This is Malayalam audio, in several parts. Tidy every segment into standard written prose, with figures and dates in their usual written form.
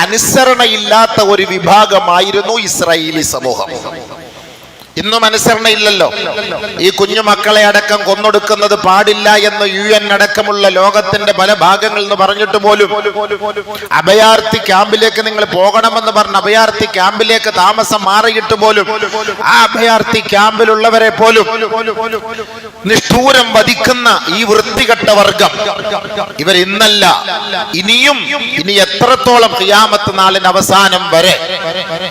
അനുസരണയില്ലാത്ത ഒരു വിഭാഗമായിരുന്നു ഇസ്രായേലി സമൂഹം. ഇന്നും അനുസരണയില്ലല്ലോ. ഈ കുഞ്ഞു മക്കളെ അടക്കം കൊന്നൊടുക്കുന്നത് പാടില്ല എന്ന് UN അടക്കമുള്ള ലോകത്തിന്റെ പല ഭാഗങ്ങളിൽ നിന്ന് പറഞ്ഞിട്ട് പോലും അഭയാർത്ഥി ക്യാമ്പിലേക്ക് നിങ്ങൾ പോകണമെന്ന് പറഞ്ഞ് അഭയാർത്ഥി ക്യാമ്പിലേക്ക് താമസം മാറിയിട്ട് പോലും ആ അഭയാർത്ഥി ക്യാമ്പിലുള്ളവരെ പോലും നിഷ്ഠൂരം വധിക്കുന്ന ഈ വൃത്തികെട്ട വർഗം ഇവർ ഇന്നല്ല, ഇനി എത്രത്തോളം ഖിയാമത്ത് നാളിന് അവസാനം വരെ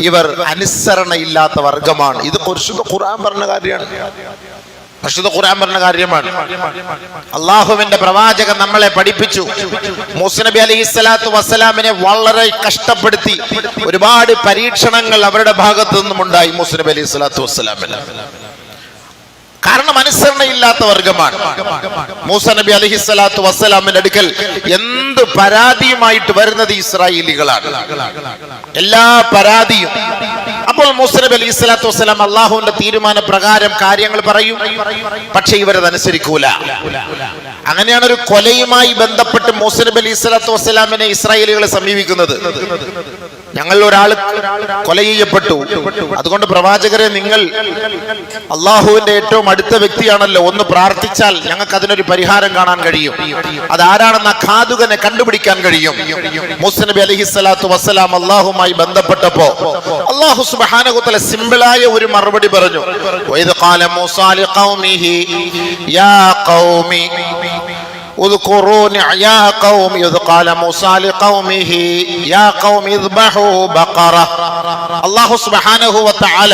ഇവർ അനുസരണയില്ലാത്ത വർഗമാണ്. ഇത് ഖുർആൻ പറഞ്ഞ കാര്യമാണ്. ഖുർആൻ പറഞ്ഞ കാര്യമാണ്. അള്ളാഹുവിന്റെ പ്രവാചകൻ നമ്മളെ പഠിപ്പിച്ചു. മൂസ നബി അലൈഹിസ്സലാത്തു വസ്സലാമിനെ വളരെ കഷ്ടപ്പെടുത്തി ഒരുപാട് പരീക്ഷണങ്ങൾ അവരുടെ ഭാഗത്തു നിന്നും ഉണ്ടായി മൂസ നബി അലൈഹിസ്സലാത്തു വസ്സലാമിന്. കാരണം അനുസരണയില്ലാത്ത വർഗമാണ്. മൂസ നബി അലൈഹിസ്സലാത്തു വസ്സലാമിന്റെ അടുക്കൽ എന്ത് പരാതിയുമായിട്ട് വരുന്നത് ഇസ്രായേലികളാണ്, എല്ലാ പരാതിയും. അപ്പോൾ മൂസ നബി അലൈഹിസ്സലാത്തു വസ്സലാം അള്ളാഹുവിന്റെ തീരുമാന പ്രകാരം കാര്യങ്ങൾ പറയും, പക്ഷെ ഇവരത് അനുസരിക്കൂല. അങ്ങനെയാണ് ഒരു കൊലയുമായി ബന്ധപ്പെട്ട് മൂസ നബി അലൈഹിസ്സലാത്തു വസ്സലാമിനെ ഇസ്രായേലികളെ സമീപിക്കുന്നത്. ഞങ്ങൾ ഒരാൾ കൊല ചെയ്യപ്പെട്ടു, അതുകൊണ്ട് പ്രവാചകരെ നിങ്ങൾ അള്ളാഹുവിന്റെ ഏറ്റവും അടുത്ത വ്യക്തിയാണല്ലോ, ഒന്ന് പ്രാർത്ഥിച്ചാൽ ഞങ്ങൾക്ക് അതിനൊരു പരിഹാരം കാണാൻ കഴിയും. അതാരാണെന്ന് ഖാദുകനെ കണ്ടുപിടിക്കാൻ കഴിയും. മൂസ നബി അലൈഹിസ്സലാത്തു വസ്സലാം അള്ളാഹുമായി ബന്ധപ്പെട്ടപ്പോ അള്ളാഹു സുബ്ഹാനഹു വ തആല സിമ്പിളായ ഒരു മറുപടി പറഞ്ഞു. വഇദ് ഖാല മൂസാ ലിഖൗമിഹി യാ ഖൗമി اذكروا يا قوم إذ قال موسى لقومه يا قوم اذبحوا بقرة. അല്ലാഹു സുബ്ഹാനഹു വ തആല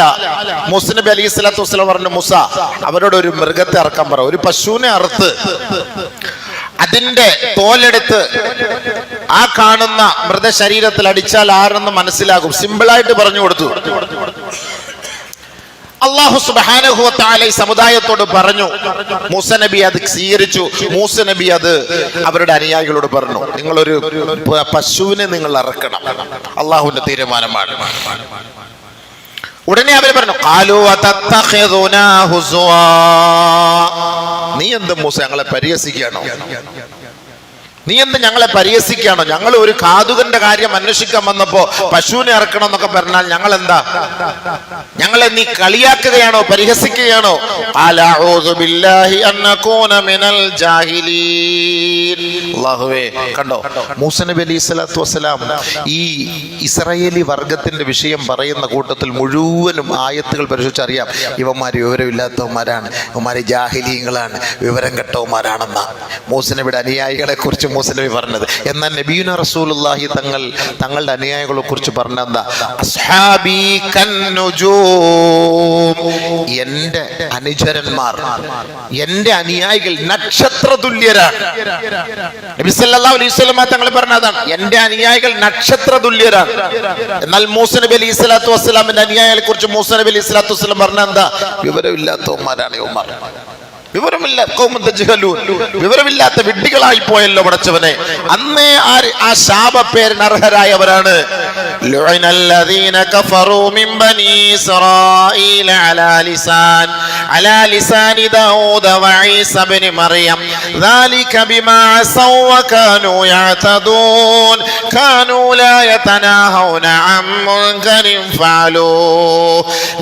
മൂസ നബി അലൈഹിസ്സലാത്തു വസ്സലാം പറഞ്ഞു, മൂസ അവരോട് ഒരു മൃഗത്തെ അറക്കാൻ പറ, ഒരു പശുവിനെ അറുത്ത് അതിന്റെ തോലെടുത്ത് ആ കാണുന്ന മൃതശരീരത്തിൽ അടിച്ചാൽ ആരെന്ന് മനസ്സിലാകും. സിമ്പിളായിട്ട് പറഞ്ഞു കൊടുത്തു. അല്ലാഹു സുബ്ഹാനഹു വ തആല ഈ സമുദായത്തോട് പറഞ്ഞു. മൂസ നബി അത് സ്വീകരിച്ചു. മൂസ നബി അത് അവരുടെ അനുയായികളോട് പറഞ്ഞു, നിങ്ങളൊരു പശുവിനെ നിങ്ങൾ അറക്കണം, അള്ളാഹുവിന്റെ തീരുമാനമാണ്. ഉടനെ അവർ പറഞ്ഞു, ഖാലൂ വതത്തഖിദുനാ ഹുസ്വാ, നീ എന്ത് മൂസ ഞങ്ങളെ പരിഹസിക്കുകയാണോ? നീ എന്ത് ഞങ്ങളെ പരിഹസിക്കുകയാണോ? ഞങ്ങൾ ഒരു ഖാദുകന്റെ കാര്യം അന്വേഷിക്കാൻ വന്നപ്പോ പശുവിനെ ഇറക്കണം എന്നൊക്കെ പറഞ്ഞാൽ ഞങ്ങൾ എന്താ? ഞങ്ങളെ നീ കളിയാക്കുകയാണോ, പരിഹസിക്കുകയാണോ? അല്ലാഹുവേ, കണ്ടോ മൂസ നബി അലൈഹിസ്സലാത്തു വസ്സലാം ഈ ഇസ്രായേലി വർഗത്തിന്റെ വിഷയം പറയുന്ന കൂട്ടത്തിൽ മുഴുവനും ആയത്തുകൾ പരിശോധിച്ചറിയാം, ഇവന്മാര് വിവരമില്ലാത്തവന്മാരാണ്, ഇവന്മാര് ജാഹിലീങ്ങളാണ്, വിവരം കെട്ടവന്മാരാണെന്ന മൂസ നബിയുടെ അനുയായികളെ കുറിച്ച് മൂസ നബി പറഞ്ഞത്. എന്നാൽ നബിയുനാ റസൂലുള്ളാഹി തങ്ങളുടെ അനുയായികളെ കുറിച്ച് പറഞ്ഞെന്താ? അസ്ഹാബി കന്നുജൂം, എന്റെ അനുചരന്മാർ, എന്റെ അനുയായികൾ നക്ഷത്ര തുല്യരാണ്. നബി സല്ലല്ലാഹു അലൈഹി വസല്ലം തങ്ങൾ പറഞ്ഞതാണ്, എന്റെ അനുയായികൾ നക്ഷത്ര തുല്യരാണ്. എന്നാൽ മൂസ നബി അലൈഹി സ്വലാത്തു വസ്സലാമിന്റെ അനുയായികളെ കുറിച്ച് മൂസ നബി അലൈഹി സ്വലാത്തു വസ്സലാം പറഞ്ഞെന്താ? വിവരമില്ലാത്തവന്മാരാണ് ഇവന്മാർ, വിവരമില്ലാത്ത വിഡ്ഢികളായി പോയല്ലോ പടച്ചവനെ. അന്നേ ആ ശാപപ്പേരിന് അർഹരായവരാണ്. ലുഇനല്ലദീന കഫറൂ മിൻ ബനീ ഇസ്രായീല അലാ ലിസാനി ദാവൂദ വഈസ ഇബ്നു മറിയം ذلك بما عصوا وكانوا يعتدون كانوا لا يتناهون عن منكر فعلوه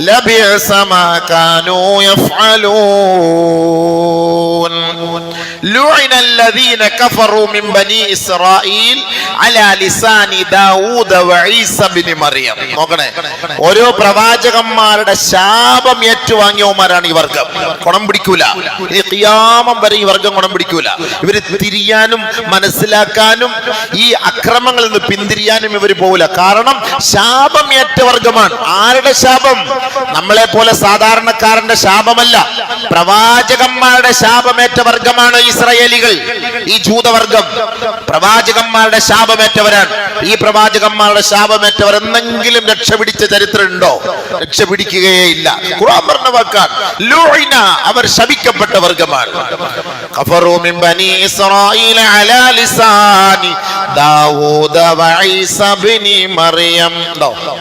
لبئس ما كانوا يفعلون. لعن الذين كفروا من بني إسرائيل على لسان داوود وعيسى بن مريم. നോക്കണേ, ഓരോ പ്രവാചകന്മാരുടെ ശാപം ഏറ്റുവാങ്ങിയവന്മാരാണ് ഈ വർഗം. ഗുണം പിടിക്കൂല, ഈ ഖിയാമം വരെ ഈ വർഗം ഗുണം പിടിക്കൂല. ഇവര് തിരിയാനും മനസ്സിലാക്കാനും ഈ അക്രമങ്ങളിൽ നിന്ന് പിന്തിരിയാനും ഇവർ പോകില്ല. കാരണം ശാപം ഏറ്റ വർഗമാണ്. ആരുടെ ശാപം? നമ്മളെ പോലെ സാധാരണക്കാരന്റെ ശാപമല്ല, പ്രവാചകന്മാരുടെ ശാപമേറ്റ വർഗമാണ് ഇസ്രായേലികൾ. ഈ ജൂതവർഗം പ്രവാചകന്മാരുടെ ശാപമേറ്റവരാണ്. ഈ പ്രവാചകന്മാരുടെ ശാപമേറ്റവർ എന്തെങ്കിലും രക്ഷപിടിച്ച ചരിത്രമുണ്ടോ? രക്ഷപിടിക്കുകയേ ഇല്ല. ഖുർആൻ പറഞ്ഞ വാക്കാണ് ലുഇന, അവർ ശപിക്കപ്പെട്ട വർഗമാണ്. കഫറു കഫറു മിൻ ബനി ഇസ്രായീല അലാ ലിസാനി ദാവൂദ വഈസ ഇബ്നി മറിയം.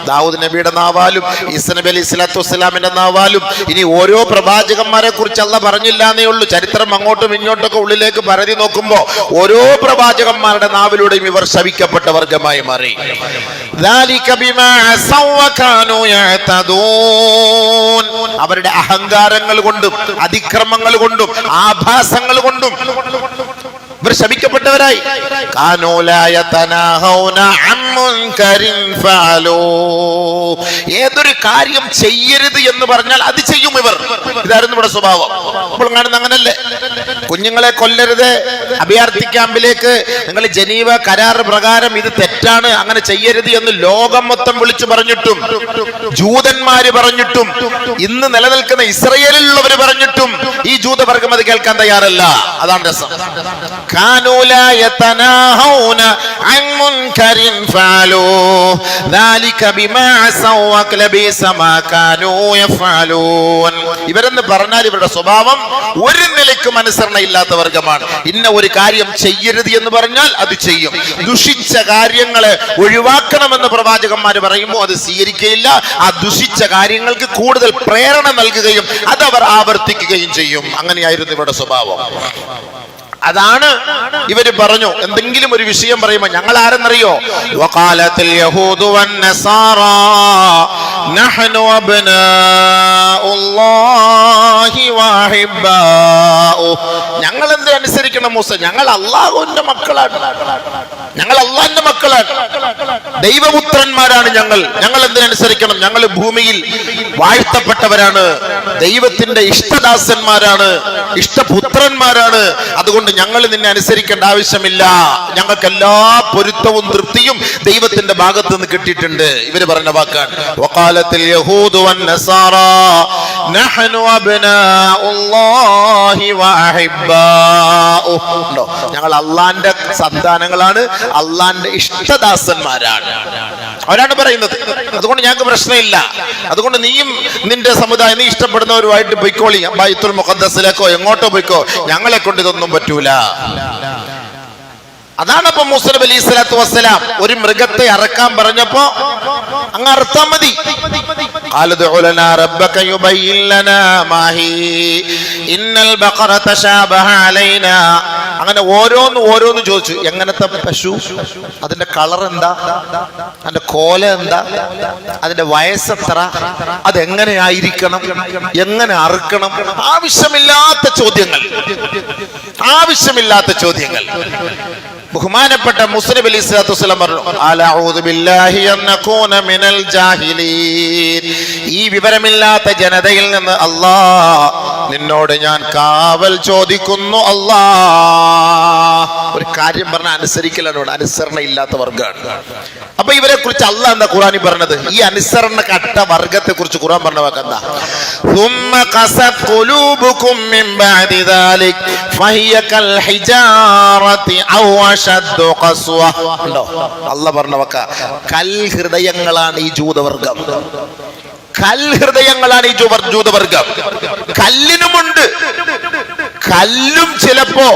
ദാവൂദ് നബിയുടെ നാവാലും ഈസ നബി അലൈഹി സ്വലാത്തു വസ്സലാമിന്റെ നാവാലും ഇനി ഓരോ പ്രവാചകന്മാരെ കുറിച്ച് അല്ലാഹ് പറഞ്ഞില്ല എന്നേ ഉള്ളൂ. ചരിത്രം അങ്ങോട്ടും ഇങ്ങോട്ടൊക്കെ ഉള്ളിലേക്ക് പരതി നോക്കുമ്പോ ഓരോ പ്രവാചകന്മാരുടെ നാവിലൂടെയും ഇവർ ശപിക്കപ്പെട്ട വർഗമായി മാറി. അവരുടെ അഹങ്കാരങ്ങൾ കൊണ്ടും അതിക്രമങ്ങൾ കൊണ്ടും ആഭാസങ്ങൾ കൊണ്ടും ഇവർ ശപിക്കപ്പെട്ടവരായി. ഏതൊരു കാര്യം ചെയ്യരുത് എന്ന് പറഞ്ഞാൽ അത് ചെയ്യും ഇവർ. ഇതായിരുന്നു ഇവിടെ സ്വഭാവം. ഇപ്പോൾ കാണുന്ന അങ്ങനല്ലേ? കുഞ്ഞുങ്ങളെ കൊല്ലരുത്, അഭയാർത്ഥി ക്യാമ്പിലേക്ക് നിങ്ങൾ ജനീവ കരാർ പ്രകാരം ഇത് തെറ്റാണ്, അങ്ങനെ ചെയ്യരുത് എന്ന് ലോകം മൊത്തം വിളിച്ചു പറഞ്ഞിട്ടും, ജൂതന്മാര് പറഞ്ഞിട്ടും, ഇന്ന് നിലനിൽക്കുന്ന ഇസ്രയേലിലുള്ളവർ പറഞ്ഞിട്ടും ഈ ജൂതവർഗം അത് കേൾക്കാൻ തയ്യാറല്ല. അതാണ് രസം. كانوا لا يتناهون عن منكر فعلوه ذلك بما عصوا ولبئس ما كانوا يفعلون. ഇവരെന്ന് പറഞ്ഞാൽ ഇവരുടെ സ്വഭാവം ഒരു നിലയ്ക്കും അനുസരണയില്ലാത്ത വർഗമാണ്. ഇന്ന ഒരു കാര്യം ചെയ്യരുത് എന്ന് പറഞ്ഞാൽ അത് ചെയ്യും. ദുഷിച്ച കാര്യങ്ങളെ ഒഴിവാക്കണമെന്ന് പ്രവാചകന്മാർ പറയുമ്പോൾ അത് സ്വീകരിക്കുകയില്ല. ആ ദുഷിച്ച കാര്യങ്ങൾക്ക് കൂടുതൽ പ്രേരണ നൽകുകയും അതവർ ആവർത്തിക്കുകയും ചെയ്യും. അങ്ങനെയായിരുന്നു ഇവരുടെ സ്വഭാവം. അതാണ് ഇവര് പറഞ്ഞു. എന്തെങ്കിലും ഒരു വിഷയം പറയുമ്പോ ഞങ്ങൾ ആരെന്നറിയോ? വഖാലത്തിൽ യഹൂദു വന്നസാറാ നഹ്നു അബ്നാഉല്ലാഹി വഹിബ്ബാഉ. ഞങ്ങൾ എന്ത് അനുസരിക്കണം മൂസ? ഞങ്ങൾ അല്ലാഹുവിന്റെ മക്കളാണ്, ഞങ്ങൾ അല്ലാഹുവിന്റെ മക്കളാണ്, ദൈവപുത്രന്മാരാണ് ഞങ്ങൾ. ഞങ്ങൾ എന്തിനനുസരിക്കണം? ഞങ്ങൾ ഭൂമിയിൽ വാഴ്ത്തപ്പെട്ടവരാണ്, ദൈവത്തിന്റെ ഇഷ്ടദാസന്മാരാണ്, ഇഷ്ടപുത്രന്മാരാണ്. അതുകൊണ്ട് ഞങ്ങൾ നിന്നെ അനുസരിക്കേണ്ട ആവശ്യമില്ല. ഞങ്ങൾക്ക് എല്ലാ പൊരുത്തവും തൃപ്തിയും ദൈവത്തിന്റെ ഭാഗത്ത് നിന്ന് കിട്ടിയിട്ടുണ്ട്. ഇവര് പറഞ്ഞ വാക്കാണ് വഖാലത്തിൽ യഹൂദു വന്നസാറാ നഹ്നു അബ്നാഉല്ലാഹി വഅഹിബ്ബാഉ. ഞങ്ങൾ അല്ലാഹുവിന്റെ സന്താനങ്ങളാണ്, അല്ലാഹുവിന്റെ ഇഷ്ടദാസന്മാരാണ്, അവരാണ് പറയുന്നത്. അതുകൊണ്ട് ഞങ്ങൾക്ക് പ്രശ്നമില്ല. അതുകൊണ്ട് നീയും നിന്റെ സമുദായം നീ ഇഷ്ടപ്പെടുന്നവരുമായിട്ട് പൊയ്ക്കോളി, ബൈത്തുൽ മുഖദ്ദസിലേക്കോ എങ്ങോട്ടോ പൊയ്ക്കോ, ഞങ്ങളെ കൊണ്ട് ഇതൊന്നും പറ്റൂല. അതാണ് അപ്പൊ മൂസ നബി അലൈഹി സ്വലാത്തു വസ്സലാം ഒരു മൃഗത്തെ അറക്കാൻ പറഞ്ഞപ്പോ അങ്ങ് അറുത്താ മതി. അങ്ങനെ ഓരോന്ന് ചോദിച്ചു. എങ്ങനത്തെ പശു, അതിന്റെ കളർ എന്താ, അതിന്റെ കോല എന്താ, അതിന്റെ വയസ്സെത്ര, അതെങ്ങനെയായിരിക്കണം, എങ്ങനെ അറുക്കണം, ആവശ്യമില്ലാത്ത ചോദ്യങ്ങൾ. ബഹുമാനപ്പെട്ട മൂസ നബി അലൈഹി സ്വലാത്തു വസ്സലാം പറഞ്ഞു, അലഊദു ബില്ലാഹി അൻ നകൂന മിനൽ ജാഹിലീൻ. ഈ വിവരമില്ലാത്ത ജനതയിൽ നിന്ന് അല്ലാഹ് നിന്നോട് ഞാൻ കാവൽ ചോദിക്കുന്നു. അല്ലാഹ് ഒരു കാര്യം പറഞ്ഞ അനുസരിക്കലാണ്, അനുസരണ ഇല്ലാത്ത വർഗ്ഗമാണ്. അപ്പൊ ഇവരെ കുറിച്ച് അല്ലാഹ് എന്താ ഖുർആനിൽ പറഞ്ഞത്? ഈ അനുസരണ കട്ട വർഗത്തെ കുറിച്ച് ഖുർആൻ പറഞ്ഞ വാക്കെന്താ? ثم قست قلوبكم من بعد ذلك فهي كالحجارة أو أشد قسوة. അല്ലാഹ് പറഞ്ഞ വാക്ക കൽ ഹൃദയങ്ങളാണ് ഈ ജൂതവർഗം. കൽഹൃദയങ്ങളാണ് ഈ ജൂതവർഗം. കല്ലിനുമുണ്ട്, കല്ലും ചിലപ്പോ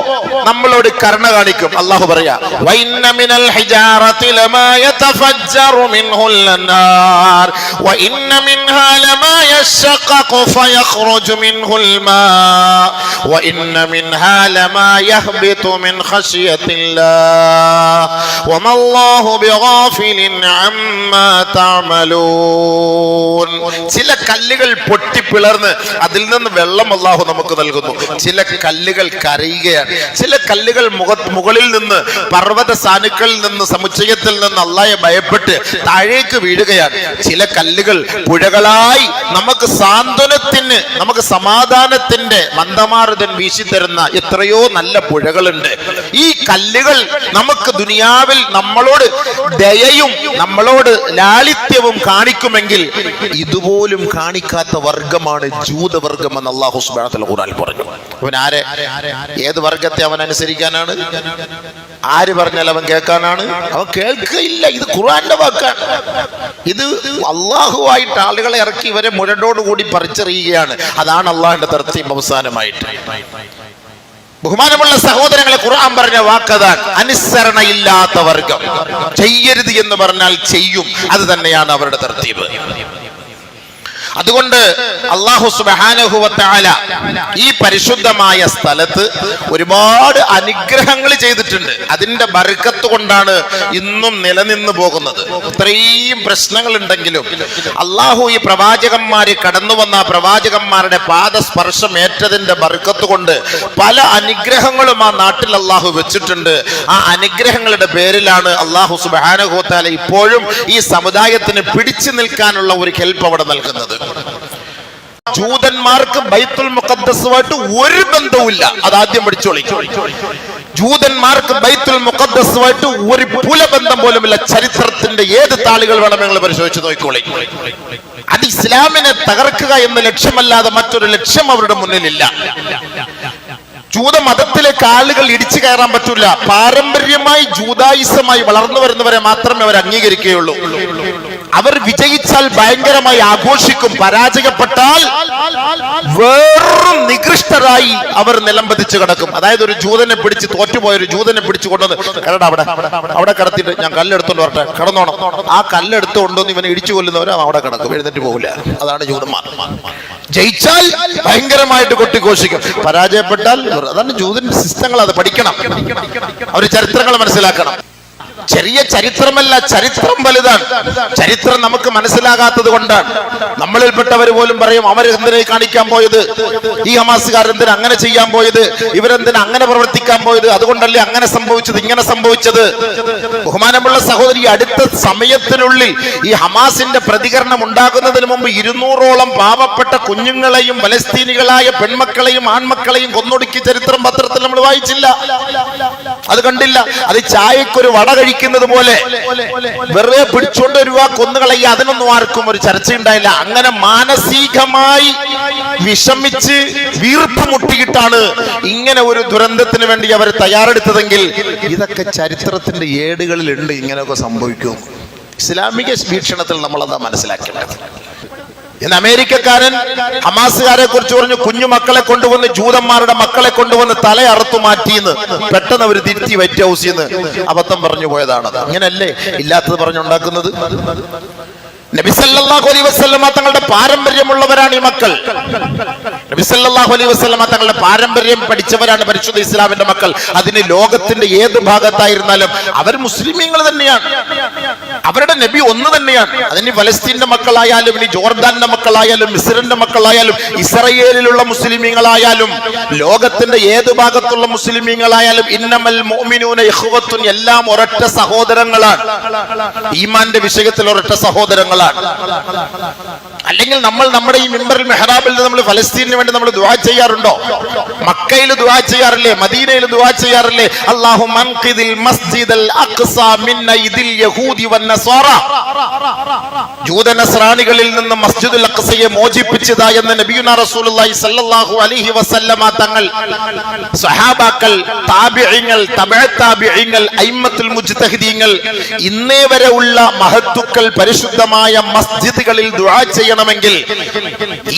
നമ്മളോട് കരുണ കാണിക്കും. അല്ലാഹു പറയാ വഇന്ന മിനൽ ഹിജാറതി ലമാ യതഫജ്ജറു മിൻഹുൽ അൻഹാർ വഇന്ന മിൻഹാ ലമാ യശഖഖു ഫയഖ്റുജു മിൻഹുൽ മാ വഇന്ന മിൻഹാ ലമാ യഹ്ബിതു മിൻ ഖശിയത്തില്ലാഹ് വമല്ലാഹു ബിഗാഫിലിൻ അമ്മാ തഅമലൂൻ. ചില കല്ലുകൾ പൊട്ടിപ്പിളർന്ന് അതിൽ നിന്ന് വെള്ളം അല്ലാഹു നമുക്ക് നൽകുന്നു. ചില കല്ലുകൾ കരയുകയാണ്. ചില കല്ലുകൾ മുകളിൽ നിന്ന് പർവ്വത സാനുക്കളിൽ നിന്ന് സമുച്ചയത്തിൽ നിന്ന് അല്ലാഹയെ ഭയപ്പെട്ട് താഴേക്ക് വീഴുകയാണ്. ചില കല്ലുകൾ പുഴകളായി നമുക്ക് സാന്ത്വനത്തിന്, നമുക്ക് സമാധാനത്തിന്റെ മന്ദമാരുതൻ വീശിത്തരുന്ന എത്രയോ നല്ല പുഴകളുണ്ട്. ഈ കല്ലുകൾ നമുക്ക് ദുനിയാവിൽ നമ്മളോട് ദയയും നമ്മളോട് ലാളിത്യവും കാണിക്കുമെങ്കിൽ ഇതുപോലും കാണിക്കാത്ത വർഗമാണ് ജൂതവർഗം എന്ന് അല്ലാഹു സുബ്ഹാനഹു വ തആല ഖുർആനിൽ പറഞ്ഞു. അവൻ ഏത് വർഗത്തെ അവൻ അനുസരിക്കാനാണ്? ആര് പറഞ്ഞാൽ അവൻ കേൾക്കാനാണ്? അവൻ കേൾക്കുകയില്ല. ഇത് ഖുർആന്റെ വാക്കാണ്. ഇത് അള്ളാഹുവായിട്ട് ആളുകളെ ഇറക്കി ഇവരെ മുരടോടുകൂടി പറിച്ചെറിയുകയാണ്. അതാണ് അള്ളാഹിന്റെ തർത്തീബ് അവസാനമായിട്ട്. ബഹുമാനമുള്ള സഹോദരങ്ങളെ, ഖുർആൻ പറഞ്ഞ വാക്കതാണ് അനുസരണയില്ലാത്ത വർഗം. ചെയ്യരുത് എന്ന് പറഞ്ഞാൽ ചെയ്യും, അത് തന്നെയാണ് അവരുടെ തർത്തീബ്. അതുകൊണ്ട് അല്ലാഹു സുബ്ഹാനഹു വ തആല ഈ പരിശുദ്ധമായ സ്ഥലത്ത് ഒരുപാട് അനുഗ്രഹങ്ങൾ ചെയ്തിട്ടുണ്ട്. അതിന്റെ ബർക്കത്ത് കൊണ്ടാണ് ഇന്നും നിലനിന്ന് പോകുന്നത്. ഇത്രയും പ്രശ്നങ്ങൾ ഉണ്ടെങ്കിലും അല്ലാഹു ഈ പ്രവാചകന്മാര് കടന്നു വന്ന പ്രവാചകന്മാരുടെ പാദസ്പർശം ഏറ്റതിന്റെ ബർക്കത്ത് കൊണ്ട് പല അനുഗ്രഹങ്ങളും ആ നാട്ടിൽ അല്ലാഹു വെച്ചിട്ടുണ്ട്. ആ അനുഗ്രഹങ്ങളുടെ പേരിലാണ് അല്ലാഹു സുബ്ഹാനഹു വ തആല ഇപ്പോഴും ഈ സമുദായത്തിന് പിടിച്ചു നിൽക്കാനുള്ള ഒരു ഹെൽപ്പ് അവിടെ നൽകുന്നത്. ജൂതന്മാർക്ക് ബൈത്തുൽ മുഖദ്ദസുമായിട്ട് ഒരു ബന്ധവുമില്ല. അതാദ്യം പഠിച്ചോളി. ജൂതന്മാർക്ക് ബൈത്തുൽ മുഖദ്ദസുമായിട്ട് ഒരു പുലബന്ധം പോലുമില്ല. ചരിത്രത്തിന്റെ ഏത് താളുകൾ വേണം നിങ്ങൾ പരിശോധിച്ച് നോക്കിക്കോളി. അത് ഇസ്ലാമിനെ തകർക്കുക എന്ന ലക്ഷ്യമല്ലാതെ മറ്റൊരു ലക്ഷ്യം അവരുടെ മുന്നിലില്ല. ജൂതമതത്തിലേക്ക് ആളുകൾ ഇടിച്ചു കയറാൻ പറ്റൂല. പാരമ്പര്യമായി ജൂതായിസമായി വളർന്നു വരുന്നവരെ മാത്രമേ അവർ അംഗീകരിക്കുകയുള്ളൂ. അവർ വിജയിച്ചാൽ ഭയങ്കരമായി ആഘോഷിക്കും, പരാജയപ്പെട്ടാൽ വേറും നികൃഷ്ടരായി അവർ നിലംപതിച്ച് കിടക്കും. അതായത് ഒരു ജൂതനെ പിടിച്ച് തോറ്റുപോയ ഒരു ജൂതനെ പിടിച്ചു കൊണ്ടുവന്ന് കരടാ അവിടെ കിടത്തിയിട്ട് ഞാൻ കല്ലെടുത്തോണ്ട് വരട്ടെ, കിടന്നോണം. ആ കല്ലെടുത്ത് കൊണ്ടുവന്ന് ഇവനെ ഇടിച്ചു കൊല്ലുന്നവരെ അവിടെ കിടക്കും, എഴുന്നേറ്റ് പോകില്ല. അതാണ് ജൂതന്മാർ. ജയിച്ചാൽ ഭയങ്കരമായിട്ട് കൊട്ടിഘോഷിക്കും, പരാജയപ്പെട്ടാൽ അതാണ് ജൂതന്റെ സിസ്റ്റങ്ങൾ. അത് പഠിക്കണം, അവർ ചരിത്രങ്ങൾ മനസ്സിലാക്കണം. ചെറിയ ചരിത്രമല്ല, ചരിത്രം വലുതാണ്. ചരിത്രം നമുക്ക് മനസ്സിലാകാത്തത് കൊണ്ടാണ്. നമ്മളിൽപ്പെട്ടവർ പോലും പറയും അവരെന്തിനെ കാണിക്കാൻ പോയത്, ഈ ഹമാസുകാർ എന്തിനാ അങ്ങനെ ചെയ്യാൻ പോയത്, ഇവരെന്തിനാ അങ്ങനെ പ്രവർത്തിക്കാൻ പോയത്, അതുകൊണ്ടല്ലേ അങ്ങനെ സംഭവിച്ചത് ഇങ്ങനെ സംഭവിച്ചത്. ബഹുമാനമുള്ള സഹോദരി, അടുത്ത സമയത്തിനുള്ളിൽ ഈ ഹമാസിന്റെ പ്രതികരണം ഉണ്ടാകുന്നതിന് മുമ്പ് 200ഓളം പാവപ്പെട്ട കുഞ്ഞുങ്ങളെയും പലസ്തീനികളായ പെൺമക്കളെയും ആൺമക്കളെയും കൊന്നൊടുക്കിയ ചരിത്രം പത്രത്തിൽ നമ്മൾ വായിച്ചില്ല, അത് കണ്ടില്ല. അത് ചായക്കൊരു വട കഴിക്കുന്നത് പോലെ വെറുതെ പിടിച്ചോണ്ട് വരുക, കൊന്നുകളയ, അതിനൊന്നും ആർക്കും ഒരു ചർച്ചയുണ്ടായില്ല. അങ്ങനെ മാനസികമായി വിഷമിച്ച് വീർപ്പ് മുട്ടിയിട്ടാണ് ഇങ്ങനെ ഒരു ദുരന്തത്തിന് വേണ്ടി അവർ തയ്യാറെടുത്തതെങ്കിൽ ഇതൊക്കെ ചരിത്രത്തിന്റെ ഏടുകളിൽ ഉണ്ട്. ഇങ്ങനെയൊക്കെ സംഭവിക്കും. ഇസ്ലാമിക വീക്ഷണത്തിൽ നമ്മളതാ മനസ്സിലാക്കേണ്ടത്. ഇന്ന് അമേരിക്കക്കാരൻ ഹമാസുകാരെ കുറിച്ച് പറഞ്ഞു, കുഞ്ഞു മക്കളെ കൊണ്ടുവന്ന് ജൂതന്മാരുടെ മക്കളെ കൊണ്ടുവന്ന് തല അറുത്തു മാറ്റിയെന്ന്. പെട്ടെന്ന് അവർ തിരുത്തി വൈറ്റ് ഹൗസിൽ നിന്ന് അബദ്ധം പറഞ്ഞു പോയതാണത്. അങ്ങനല്ലേ ഇല്ലാത്തത് പറഞ്ഞുണ്ടാക്കുന്നത്. നബി സല്ലല്ലാഹു അലൈഹി വസല്ലമ തങ്ങളുടെ പാരമ്പര്യമുള്ളവരാണ് ഈ മക്കൾ. നബി സല്ലല്ലാഹു അലൈഹി വസല്ലമ തങ്ങളുടെ പാരമ്പര്യം പഠിച്ചവരാണ് പരിശുദ്ധ ഇസ്ലാമിന്റെ മക്കൾ. അതിന് ലോകത്തിന്റെ ഏത് ഭാഗത്തായിരുന്നാലും അവർ മുസ്ലിമീങ്ങൾ തന്നെയാണ്. അവരുടെ നബി ഒന്ന് തന്നെയാണ്. അതിന് ഫലസ്തീന്റെ മക്കളായാലും ഇനി ജോർദാന്റെ മക്കളായാലും മിസ്രിന്റെ മക്കളായാലും ഇസ്രയേലിലുള്ള മുസ്ലിമീങ്ങളായാലും ലോകത്തിന്റെ ഏത് ഭാഗത്തുള്ള മുസ്ലിമീങ്ങളായാലും ഇന്നമൽ മുഅ്മിനൂന ഇഖ്വത്തുൻ, എല്ലാം ഒരൊറ്റ സഹോദരങ്ങളാണ്. ഈമാന്റെ വിഷയത്തിൽ ഒരൊറ്റ സഹോദരങ്ങൾ. അല്ലെങ്കിൽ നമ്മൾ നമ്മുടെ ഈ മിമ്പറിൽ മെഹ്റാബിൽ നമ്മൾ ഫലസ്തീനു വേണ്ടി നമ്മൾ ദുആ ചെയ്യാറുണ്ടോ? മക്കയിൽ ദുആ ചെയ്യാറില്ലേ? മദീനയിൽ ദുആ ചെയ്യാറില്ലേ? അല്ലാഹുമ്മ അൻഖിദിൽ മസ്ജിദൽ അഖ്സ മിൻ അയ്ദിൽ യഹൂദി വന്നസ്വാറ, ജൂത നസ്രാനികളിൽ നിന്ന് മസ്ജിദുൽ അഖ്സയെ മോചിപ്പിച്ചതാ എന്ന് നബിയുനാ റസൂലുള്ളാഹി സ്വല്ലല്ലാഹു അലൈഹി വസല്ലമ തങ്ങൾ, സ്വഹാബാക്കൾ, താബിഈങ്ങൾ, തബഅ താബിഈങ്ങൾ, അയിമ്മത്തുൽ മുജ്തഹിദീങ്ങൾ, ഇന്നേ വരെ ഉള്ള മഹത്തുക്കൾ പരിശുദ്ധമായ മസ്ജിദുകളിൽ ദുആ ചെയ്യണമെങ്കിൽ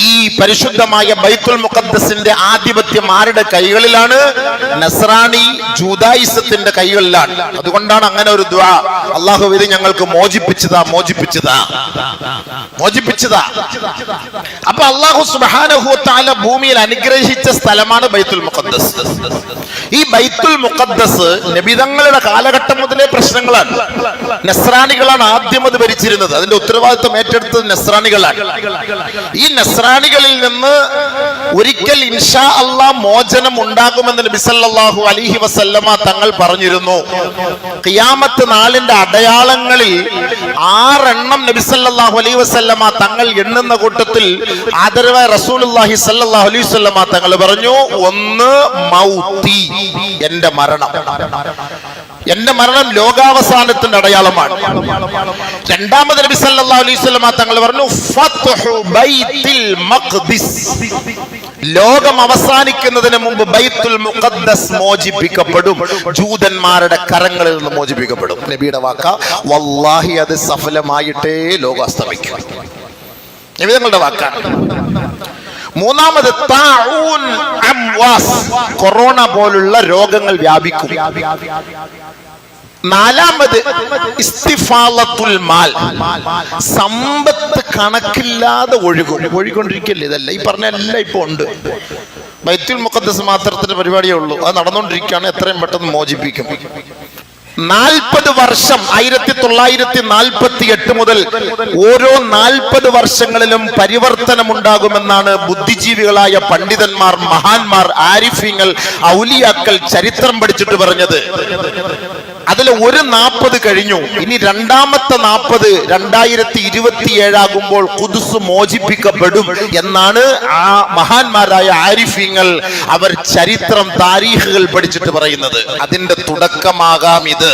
ഈ പരിശുദ്ധമായ ബൈത്തുൽ മുഖദ്ദസിന്റെ ആധിപത്യം ആരുടെ കൈകളിലാണ്? നസ്രാനി ജൂദായിസത്തിന്റെ കൈകളിലാണ്. അതുകൊണ്ടാണ് അങ്ങനെ ഒരു ദുആ, അല്ലാഹു ഇത് ഞങ്ങൾക്ക് മോചിപ്പിച്ചതാ. അപ്പൊ അല്ലാഹു സുബ്ഹാനഹു വ തആല ഭൂമിയിൽ അനുഗ്രഹിച്ച സ്ഥലമാണ് ബൈത്തുൽ മുഖദ്ദസ്. ഈ ബൈത്തുൽ മുഖദ്ദസ് നബിതങ്ങളുടെ കാലഘട്ടം മുതലേ പ്രശ്നങ്ങളാണ്. നസ്രാനികളാണ് ആദ്യം അത് ഭരിച്ചിരുന്നത്. അതിന്റെ ഉത്തരവാദിത്വം ഏറ്റെടുത്തത് നസ്രാനികളാണ്. ഈ നസ്രാനികളിൽ നിന്ന് ഒരിക്കൽ ഇൻഷാ അല്ലാഹ് മോചനം ഉണ്ടാകുമെന്ന് നബി സല്ലല്ലാഹു അലൈഹി വസല്ലമ തങ്ങൾ പറഞ്ഞിരുന്നു. ഖിയാമത്ത് നാളിന്റെ അടയാളങ്ങളിൽ 6 എണ്ണം നബി സല്ലല്ലാഹു അലൈഹി വസല്ലമ തങ്ങൾ എണ്ണുന്ന കൂട്ടത്തിൽ ആദരവായ റസൂലുള്ളാഹി സല്ലല്ലാഹു അലൈഹി വസല്ലമ തങ്ങൾ പറഞ്ഞു, ഒന്ന് മൗതി, എന്റെ മരണം. എന്റെ മരണം ലോകാവസാനത്തിന്റെ അടയാളമാണ്. രണ്ടാമത് നബി സല്ലല്ലാഹു അലൈഹി വസല്ലമ തങ്ങൾ പറഞ്ഞു, ഫത്ഹു ബൈത്തുൽ മഖ്ദിസ്, ലോകം അവസാനിക്കുന്നതിന് മുമ്പ് ബൈത്തുൽ മുഖദ്ദസ് മോചിപ്പിക്കപ്പെടും, ജൂതന്മാരുടെ കരങ്ങളിൽ നിന്ന് മോചിപ്പിക്കപ്പെടും. നബിയുടെ വാക്ക, വല്ലാഹി അത് സഫലമായിട്ടേ ലോകം അസ്തമിക്കും. നബി തങ്ങളുടെ വാക്കാണ്. മൂന്നാമത് താഊൻ അംവാസ്, കൊറോണ പോലുള്ള രോഗങ്ങൾ വ്യാപിക്കും. നാലാമത് ഇസ്തിഫാലത്തുൽ മാൽ, സമ്പത്ത് കണക്കില്ലാതെ ഒഴുകൊണ്ടിരിക്കല്ലേ. ഇതല്ല ഈ പറഞ്ഞ എല്ലാം ഇപ്പൊ ഉണ്ട്. ബൈത്തുൽ മുഖദ്ദസ് മാത്രത്തിന്റെ പരിപാടിയേ ഉള്ളൂ, അത് നടന്നുകൊണ്ടിരിക്കുകയാണ്. എത്രയും പെട്ടെന്ന് മോചിപ്പിക്കും. 40 വർഷം 1948 മുതൽ ഓരോ 40 വർഷങ്ങളിലും പരിവർത്തനമുണ്ടാകുമെന്നാണ് ബുദ്ധിജീവികളായ പണ്ഡിതന്മാർ, മഹാന്മാർ, ആരിഫീങ്ങൾ, ഔലിയാക്കൾ ചരിത്രം പഠിച്ചിട്ട് പറഞ്ഞത്. അതിൽ ഒരു 40 കഴിഞ്ഞു. ഇനി രണ്ടാമത്തെ 40 2027 ആകുമ്പോൾ ഖുദ്സ് മോചിപ്പിക്കപ്പെടും എന്നാണ് ആ മഹാന്മാരായ ആരിഫീങ്ങൾ അവർ ചരിത്രം, താരീഖുകൾ പഠിച്ചിട്ട് പറയുന്നത്. അതിന്റെ തുടക്കമാകാം ഇത്.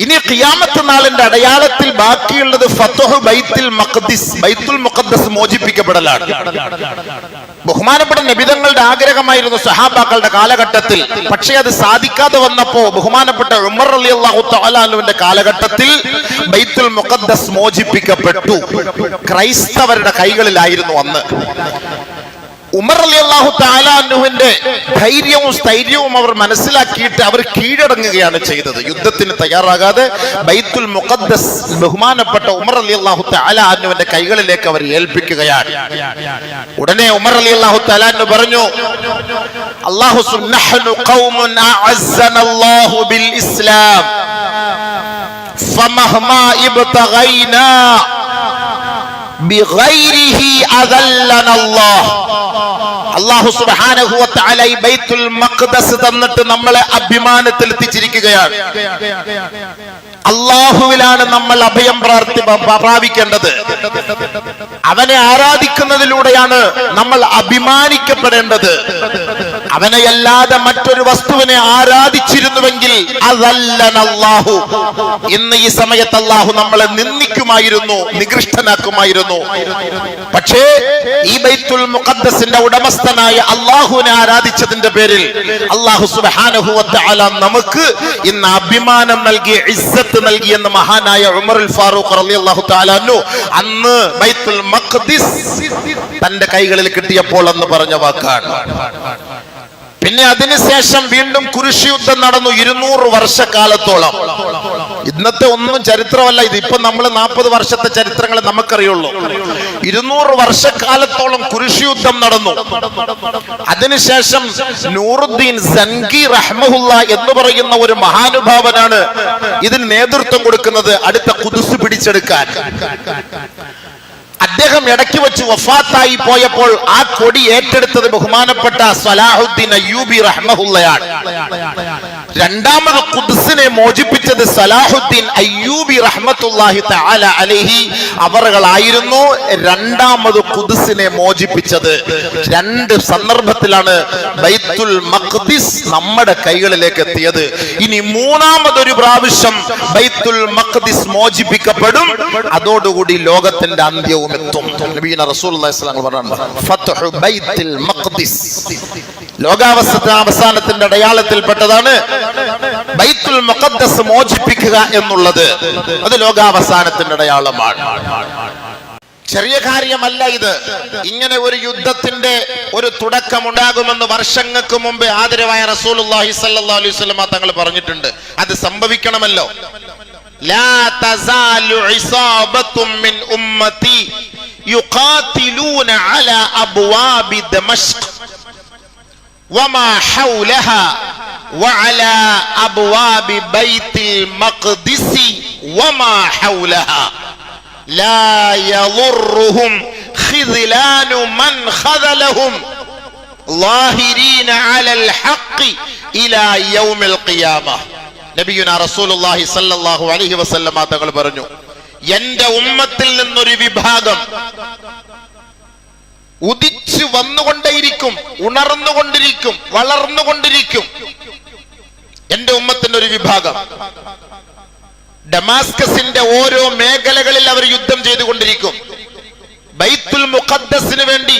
ഇനി ഖിയാമത്ത് നാളിന്റെ അടയാളത്തിൽ ബാക്കിയുള്ളത് ഫത്ഹു ബൈത്തുൽ മഖ്ദിസ്, ബൈത്തുൽ മുഖദ്ദസ് മോചിപ്പിക്കപ്പെടലാണ്. ബഹുമാനപ്പെട്ട നബിതങ്ങളുടെ ആഗ്രഹമായിരുന്നു സഹാബാക്കളുടെ കാലഘട്ടത്തിൽ. പക്ഷേ അത് സാധിക്കാതെ വന്നപ്പോ ബഹുമാനപ്പെട്ട ഉമർ റളിയല്ലാഹു തആല അൻഹുവിന്റെ കാലഘട്ടത്തിൽ ബൈത്തുൽ മുഖദ്ദസ് മോചിപ്പിക്കപ്പെട്ടു. ക്രൈസ്തവരുടെ കൈകളിലായിരുന്നു അന്ന്. ഉമർ റളിയല്ലാഹു തആല അൻഹുവിന്റെ ധൈര്യവും സ്ഥൈര്യവും അവർ മനസ്സിലാക്കിയിട്ട് അവർ കീഴടങ്ങുകയാണ് ചെയ്തത്. യുദ്ധത്തിന് തയ്യാറാകാതെ ബൈത്തുൽ മുഖദ്ദസ് ബഹുമാനപ്പെട്ട ഉമർ റളിയല്ലാഹു തആല അൻഹുവിന്റെ കൈകളിലേക്ക് അവർ ഏൽപ്പിക്കുകയാണ്. ഉടനെ ഉമർ റളിയല്ലാഹു തആല അൻഹു പറഞ്ഞു, അല്ലാഹു സുബ്ഹാനഹു ഖൗമുൻ അഅസ്സനല്ലാഹു ബിൽ ഇസ്ലാം ഫമഹ്മാ ഇബ്തഗൈനാ ബിഗൈരിഹി അദല്ലനല്ലാഹ്. അല്ലാഹു സുബ്ഹാനഹു വ തആല ഈ ബൈത്തുൽ മഖ്ദസ് തന്നിട്ട് നമ്മളെ അഭിമാനത്തിൽ എത്തിച്ചിരിക്കുകയാണ്. അല്ലാഹുവിലാണ് നമ്മൾ അഭയം പ്രാപിക്കേണ്ടത്. അവനെ ആരാധിക്കുന്നതിലൂടെയാണ് നമ്മൾ അഭിമാനിക്കപ്പെടേണ്ടത്. അവനെയല്ലാതെ മറ്റൊരു വസ്തുവിനെ ആരാധിച്ചിരുന്നുവെങ്കിൽ അദല്ലനല്ലാഹു, ഇന്ന് ഈ സമയത്ത് അല്ലാഹു നമ്മളെ നിന്ദിക്കുമായിരുന്നു, നികൃഷ്ടനാക്കുമായിരുന്നു. പക്ഷേ ഈ ബൈത്തുൽ മുഖദ്ദസിന്റെ ഉടമസ്ഥനായ അല്ലാഹുവിനെ ആരാധിച്ചതിന്റെ പേരിൽ അല്ലാഹു സുബ്ഹാനഹു വ തആല നമുക്ക് ഇന്ന് അഭിമാനം നൽകി, ഇസ്സത്ത് നൽകി എന്ന് മഹാനായ ഉമറുൽ ഫാറൂഖ് റളിയല്ലാഹു തആല അൻഹു അന്ന് ബൈത്തുൽ മഖ്ദിസ് തന്റെ കൈകളിൽ കിട്ടിയപ്പോൾ അന്ന് പറഞ്ഞ വാക്കാണ്. പിന്നെ അതിനുശേഷം വീണ്ടും കുരിശ് യുദ്ധം നടന്നു 200 വർഷക്കാലത്തോളം. ഇന്നത്തെ ഒന്നും ചരിത്രമല്ല ഇത്. ഇപ്പൊ നമ്മൾ 40 വർഷത്തെ ചരിത്രങ്ങൾ നമുക്കറിയുള്ളൂ. 200 വർഷക്കാലത്തോളം കുരിശ് യുദ്ധം നടന്നു. അതിനുശേഷം നൂറുദ്ദീൻ സൻഗി റഹ്മഹുല്ല എന്ന് പറയുന്ന ഒരു മഹാനുഭാവനാണ് ഇതിന് നേതൃത്വം കൊടുക്കുന്നത്, അടുത്ത ഖുദ്സ് പിടിച്ചെടുക്കാൻ. അദ്ദേഹം ഇടയ്ക്ക് വെച്ച് വഫാത്തായി പോയപ്പോൾ ആ കൊടി ഏറ്റെടുത്തത് ബഹുമാനപ്പെട്ട സലാഹുദ്ദീൻ അയ്യൂബി റഹ്മഹുല്ലയാണ്. രണ്ടാമത് ഖുദ്സിനെ മോചിപ്പിച്ചത് സലാഹുദ്ദീൻ അയ്യൂബി റഹ്മത്തുള്ളാഹി തആല അലൈഹി അവറുകളായിരുന്നു. രണ്ടാമത് ഖുദ്സിനെ മോചിപ്പിച്ചത്. രണ്ട് സന്ദർഭത്തിലാണ് ബൈത്തുൽ മഖ്ദിസ് നമ്മുടെ കൈകളിലേക്ക് എത്തിയത്. ഇനി മൂന്നാമതൊരു പ്രാവശ്യം ബൈത്തുൽ മഖ്ദിസ് മോചിപ്പിക്കപ്പെടും. അതോടുകൂടി ലോകത്തിന്റെ അന്ത്യവും എത്തും. നബിയുന റസൂലുള്ളാഹി സ്വല്ലല്ലാഹു അലൈഹി വസല്ലം ഫത്ഹു ബൈത്തുൽ മഖ്ദിസ് ലോകാവസാനത്തിന്റെ അടയാളത്തിൽപ്പെട്ടതാണ് ബൈത്തുൽ മുഖദ്ദസ് മോചിപ്പിക്കുക എന്നുള്ളത്. അത് ലോകാവസാനത്തിന്റെ അടയാളമാണ്. ചെറിയ കാര്യമല്ല ഇത്. ഇങ്ങനെ ഒരു യുദ്ധത്തിന്റെ ഒരു തുടക്കം ഉണ്ടാകുമെന്ന് വർഷങ്ങൾക്ക് മുമ്പ് ആദരവായ റസൂലുള്ളാഹി സ്വല്ലല്ലാഹു അലൈഹി വസല്ലം തങ്ങൾ പറഞ്ഞിട്ടുണ്ട്. അത് സംഭവിക്കണമല്ലോ. ലാ തസാലു ഇസാബത്തും മിൻ ഉമ്മത്തി യുഖാതിലൂന അലാ അബ്വാബി ദമശ്ക് വമാ ഹൗലഹാ വഅലാ അബ്വാബി ബൈത്തുൽ മഖ്ദിസ് വമാ ഹൗലഹാ ലാ യദുർറുഹും ഖിദ്ലാനു മൻ ഖദലഹും ളാഹിരീന അലൽ ഹഖ് ഇലാ യൗമിൽ ഖിയാമah. നബിയുനാ റസൂലുള്ളാഹി സ്വല്ലല്ലാഹു അലൈഹി വസല്ലം തങ്ങൾ പറഞ്ഞു, എന്റെ ഉമ്മത്തിൽ നിന്നൊരു വിഭാഗം ഉദിച്ചു വന്നുകൊണ്ടേയിരിക്കും, ഉണർന്നുകൊണ്ടിരിക്കും, വളർന്നുകൊണ്ടിരിക്കും. എന്റെ ഉമ്മത്തിന്റെ ഒരു വിഭാഗം ഡമാസ്കസിന്റെ ഓരോ മേഖലകളിൽ അവർ യുദ്ധം ചെയ്തുകൊണ്ടിരിക്കും. ബൈത്തുൽ മുഖദ്ദസിന് വേണ്ടി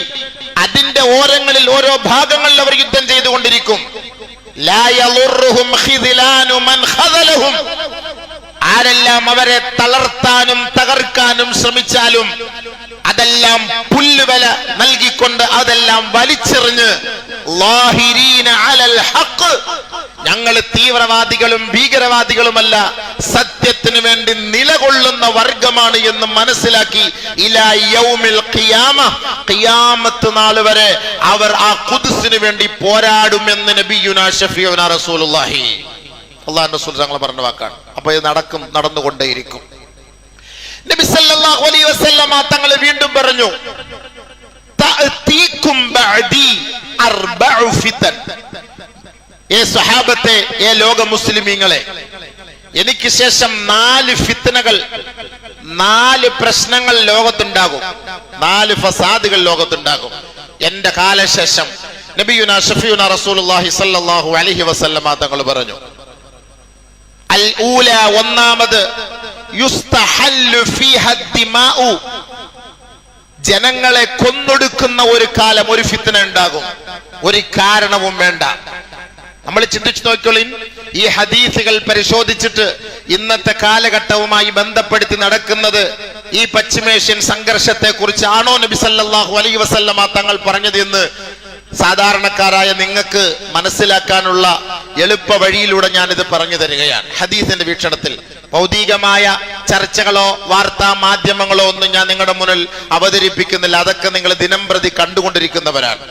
അതിന്റെ ഓരങ്ങളിൽ, ഓരോ ഭാഗങ്ങളിൽ അവർ യുദ്ധം ചെയ്തുകൊണ്ടിരിക്കും. ആരെല്ലാം അവരെ തളർത്താനും തകർക്കാനും ശ്രമിച്ചാലും, അത് അതെല്ലാം പുല്ലുവില നൽകിക്കൊണ്ട് അതെല്ലാം വലിച്ചെറിഞ്ഞ് ളാഹിരീന അലൽ ഹഖ്, ഞങ്ങൾ തീവ്രവാദികളും ഭീകരവാദികളുമല്ല, സത്യത്തിന് വേണ്ടി നിലകൊള്ളുന്ന വർഗമാണ് എന്ന് മനസ്സിലാക്കി ഇലാ യൗമിൽ ഖിയാമ, ഖിയാമത്ത് നാൾ വരെ അവർ ആ ഖുദ്സിന് വേണ്ടി പോരാടുമെന്ന് നബിയുനാ ഷഫീഉനാ റസൂലുള്ളാഹി അല്ലാഹുവിന്റെ റസൂൽ തങ്ങൾ പറഞ്ഞ വാക്കാണ്. അപ്പോൾ ഇത് നടന്നുകൊണ്ടേയിരിക്കും. നബി സല്ലല്ലാഹു അലൈഹി വസല്ലമ തങ്ങൾ വീണ്ടും പറഞ്ഞു, തഅതീകും ബഅദി അർബഉ ഫിതൻ. ഏ സ്വഹാബത്തെ, ഏ ലോക മുസ്ലിമീങ്ങളെ, എനിക്ക് ശേഷം 4 ഫിത്നകൾ, 4 പ്രശ്നങ്ങൾ ലോകത്തുണ്ടാകും, 4 ഫസാദുകൾ ലോകത്തുണ്ടാകും എന്റെ കാലശേഷം. നബിയുനാ ഷഫീഉനാ റസൂലുള്ളാഹി സ്വല്ലല്ലാഹു അലൈഹി വസല്ലമ തങ്ങൾ പറഞ്ഞു, അൽ ഊല, ഒന്നാമത് യുസ്തഹല്ലു ഫീഹ ദിമാഉ, ജനങ്ങളെ കൊന്നൊടുക്കുന്ന ഒരു കാലം, ഒരു ഫിത്ന ഉണ്ടാകും, ഒരു കാരണവും വേണ്ട. നമ്മൾ ചിന്തിച്ചു നോക്കിയോളിൻ, ഈ ഹദീസുകൾ പരിശോധിച്ചിട്ട് ഇന്നത്തെ കാലഘട്ടവുമായി ബന്ധപ്പെടുത്തി നടക്കുന്നത് ഈ പശ്ചിമേഷ്യൻ സംഘർഷത്തെ കുറിച്ചാണോ നബി സല്ലല്ലാഹു അലൈഹി വസല്ലമ തങ്ങൾ പറഞ്ഞത് എന്ന് സാധാരണക്കാരായ നിങ്ങൾക്ക് മനസ്സിലാക്കാനുള്ള എളുപ്പ വഴിയിലൂടെ ഞാനിത് പറഞ്ഞു തരികയാണ്. ഹദീസിന്റെ വീക്ഷണത്തിൽ ഭൗതികമായ ചർച്ചകളോ വാർത്താ മാധ്യമങ്ങളോ ഒന്നും ഞാൻ നിങ്ങളുടെ മുന്നിൽ അവതരിപ്പിക്കുന്നില്ല. അതൊക്കെ നിങ്ങൾ ദിനം പ്രതി കണ്ടുകൊണ്ടിരിക്കുന്നവരാണ്.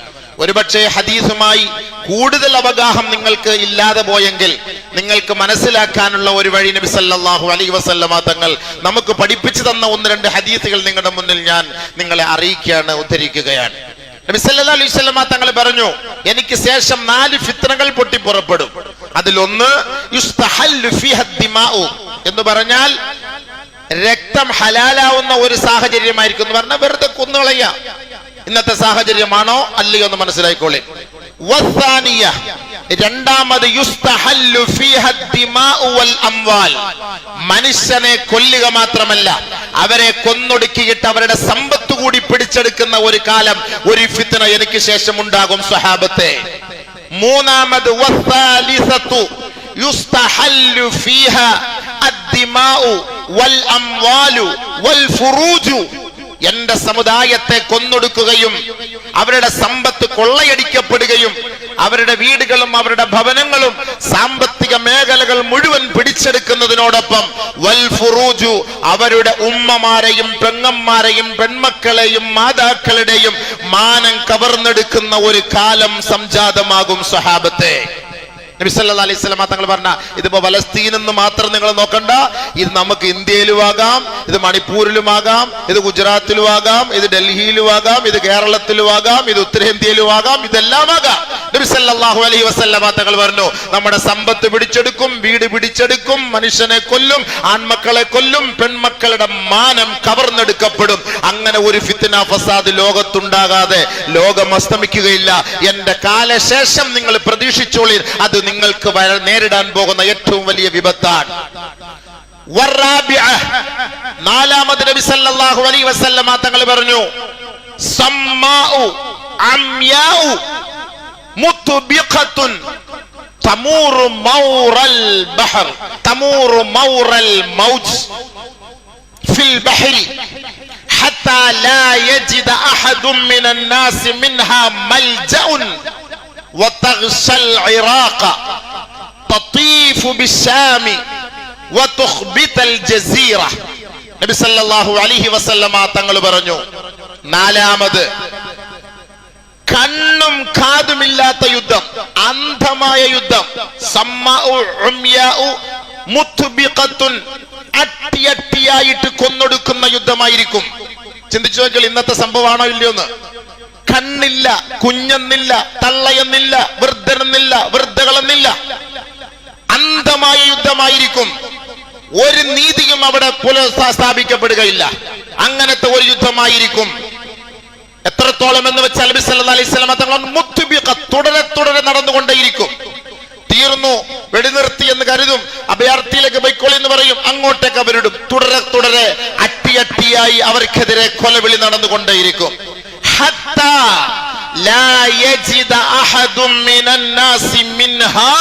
ഒരുപക്ഷെ ഹദീസുമായി കൂടുതൽ അവഗാഹം നിങ്ങൾക്ക് ഇല്ലാതെ പോയെങ്കിൽ നിങ്ങൾക്ക് മനസ്സിലാക്കാനുള്ള ഒരു വഴി നബി സല്ലല്ലാഹു അലൈഹി വസല്ലമ തങ്ങൾ നമുക്ക് പഠിപ്പിച്ചു തന്ന 1-2 ഹദീസുകൾ നിങ്ങളുടെ മുന്നിൽ ഞാൻ നിങ്ങളെ അറിയിക്കുകയാണ്, ഉദ്ധരിക്കുകയാണ്. നബി സല്ലല്ലാഹു അലൈഹി വസല്ലമ തങ്ങൾ പറഞ്ഞു, എനിക്ക് ശേഷം 4 ഫിത്നകൾ പൊട്ടിപ്പുറപ്പെടും. അതിലൊന്ന് യുസ്തഹല്ലു ഫീഹ ദിമാഉ എന്ന് പറഞ്ഞാൽ രക്തം ഹലാലാവുന്ന ഒരു സാഹചര്യമായിരിക്കും എന്ന് പറഞ്ഞാൽ വെറുതെ കൊന്നുകളയ. ഇന്നത്തെ സാഹചര്യമാണോ അല്ലയോ എന്ന് മനസ്സിലായിക്കോളെ. വസാനിയ, രണ്ടാമത് യുസ്തഹല്ലു ഫീഹ ദിമാഉ വൽ അംവാൽ, മനുഷ്യനെ കൊല്ലുക മാത്രമല്ല അവരെ കൊന്നൊടുക്കിയിട്ട് അവരുടെ സമ്പത്ത് കൂടി പിടിച്ചെടുക്കുന്ന ഒരു കാലം, ഒരു ഫിത്ന എനിക്ക് ശേഷം ഉണ്ടാകും സ്വഹാബത്തെ. മൂന്നാമത് വസാലിസതു യുസ്തഹല്ലു ഫീഹ അദ്ദിമാഉ വൽ അംവാലു വൽ ഫുറൂജു, എന്റെ സമുദായത്തെ കൊന്നൊടുക്കുകയും അവരുടെ സമ്പത്ത് കൊള്ളയടിക്കപ്പെടുകയും അവരുടെ വീടുകളും അവരുടെ ഭവനങ്ങളും സാമ്പത്തിക മേഖലകൾ മുഴുവൻ പിടിച്ചെടുക്കുന്നതിനോടൊപ്പം വൽ ഫുറൂജു, അവരുടെ ഉമ്മമാരെയും പെങ്ങന്മാരെയും പെൺമക്കളെയും മാതാക്കളുടെയും മാനം കവർന്നെടുക്കുന്ന ഒരു കാലം സംജാതമാകും സ്വഹാബത്തെ. നബി സല്ലല്ലാഹു അലൈഹി വസല്ലം തങ്ങൾ പറഞ്ഞ ഇതിപ്പോ ഫലസ്തീൻ എന്ന് മാത്രം നിങ്ങൾ നോക്കണ്ട, ഇത് നമുക്ക് ഇന്ത്യയിലും ആകാം, ഇത് മണിപ്പൂരിലും ആകാം, ഇത് ഗുജറാത്തിലും ആകാം, ഇത് ഡൽഹിയിലും ആകാം, ഇത് കേരളത്തിലും ആകാം, ഇത് ഉത്തരേന്ത്യയിലും ആകാം, ഇതെല്ലാം ആകാം. നബി സല്ലല്ലാഹു അലൈഹി വസല്ലം തങ്ങൾ പറഞ്ഞു, നമ്മുടെ സമ്പത്ത് പിടിച്ചെടുക്കും, വീട് പിടിച്ചെടുക്കും, മനുഷ്യനെ കൊല്ലും, ആൺമക്കളെ കൊല്ലും, പെൺമക്കളുടെ മാനം കവർന്നെടുക്കപ്പെടും. അങ്ങനെ ഒരു ഫിത്ന ഫസാദ് ലോകത്തുണ്ടാകാതെ ലോകം അസ്തമിക്കുകയില്ല. എന്റെ കാലശേഷം നിങ്ങൾ പ്രതീക്ഷിച്ചോളി, അത് നിങ്ങൾക്ക് നേരിടാൻ പോകുന്ന ഏറ്റവും വലിയ വിപത്താണ്. നാലാമത് നബി സല്ലല്ലാഹു അലൈഹി വസല്ലം തങ്ങൾ പറഞ്ഞു, സമ്മാഉ അംയാഉ മുത്ബിഖത്തുൻ തമൂറു മൗറൽ ബഹർ തമൂറു മൗറൽ മൗജ് ഫിൽ ബഹരി ഹത്താ ലാ യജിദ അഹദുൻ മിനൻ നാസ് മിൻഹാ മൽജഉൻ وتغشى العراق تطيف بالشام وتخبت الجزيرة. നബി സല്ലല്ലാഹു അലൈഹി വസല്ലമ തങ്ങൾ പറഞ്ഞു, നാലാമത് കണ്ണും കാതുമില്ലാത്ത യുദ്ധം, അന്ധമായ യുദ്ധം. സമ്മാഉ ഉംയാഉ മുത്ബിഖത്തുൻ, അട്ടിയട്ടിയായിട്ട് കൊന്നൊടുക്കുന്ന യുദ്ധമായിരിക്കും. ചിന്തിച്ചു നോക്കിയാൽ ഇന്നത്തെ സംഭവമാണോ ഇല്ലയോന്ന്. കണ്ണില്ല, കുഞ്ഞെന്നില്ല, തള്ളയെന്നില്ല, വൃദ്ധനെന്നില്ല, വൃദ്ധകളെന്നില്ല, അന്ധമായ യുദ്ധമായിരിക്കും. ഒരു നീതിയും അവിടെ പുനഃസ്ഥാപിക്കപ്പെടുകയില്ല. അങ്ങനത്തെ ഒരു യുദ്ധമായിരിക്കും. എത്രത്തോളം എന്ന് വെച്ചാൽ നബി സല്ലല്ലാഹു അലൈഹി വസല്ലം തങ്ങൾ മുത്ബിഖ, തുടരെ തുടരെ നടന്നുകൊണ്ടേയിരിക്കും. തീർന്നു, വെടിനിർത്തി എന്ന് കരുതും, അഭയാർത്ഥിയിലേക്ക് ബൈക്കോളി എന്ന് പറയും, അങ്ങോട്ടേക്ക് അവരിടും. തുടരെ തുടരെ അട്ടിയട്ടിയായി അവർക്കെതിരെ കൊലവിളി നടന്നുകൊണ്ടേയിരിക്കും. ഹത്താ ലാ യജിദ അഹദുൻ മിനൻ നാസി മിൻഹാ